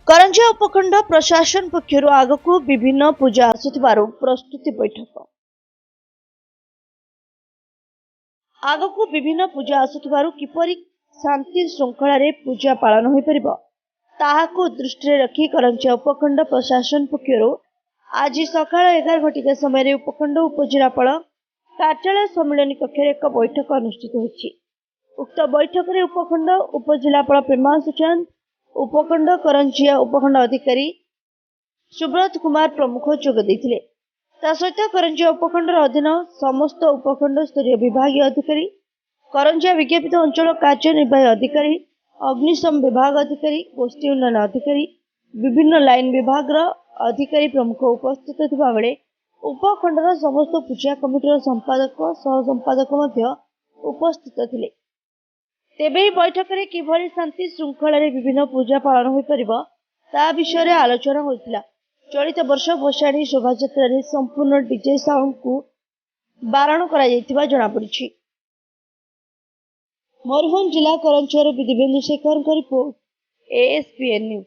करंजिया उपखंड प्रशासन पक्षर आगकू विभिन्न पूजा आसुथिबारु प्रस्तुति बैठक। आगकू विभिन्न पूजा आसुथिबारु किपरि शांति श्रृंखला रे पूजा पालन होई परिबो ताहाकू दृष्टि रखी करंजिया उपखंड प्रशासन पक्षर आज सकाळ 11 घटिका समय उपखंड उपजिलापाल कार्यालय सम्मेलन कक्ष एक बैठक अनुष्ठित होछि। उक्त बैठक में उपखंड उपजिलापाल प्रेमांशु चंद, उपखंड करंजिया उपखंड अधिकारी सुब्रत कुमार प्रमुख जोग देथिले। ता सहित करंजिया उपखंडर अधीन समस्त उपखंड स्तरीय विभागीय अधिकारी, करंजिया विज्ञापित अंचल कार्यनिर्वाही अधिकारी, अग्निशम विभाग अधिकारी, गोष्ठी उन्नयन अधिकारी, विभिन्न लाइन विभाग अधिकारी प्रमुख उपस्थित थिबा बेले उपखंडर समस्त पूजा कमिटीर संपादक सह संपादक मध्य उपस्थित थिले। तेबे बैठक में किभली शांति श्रृंखला विभिन्न पूजा पालन हो परिबो ता विषय आलोचना होइतिला। चलित वर्ष भसाणी शोभायात्रा रे संपूर्ण डीजे साउंड को बारण करा जायतिबा जणा पड़िछि। मयूरभंज जिला Karanjia Divyendu Shekhar report, ASPN news.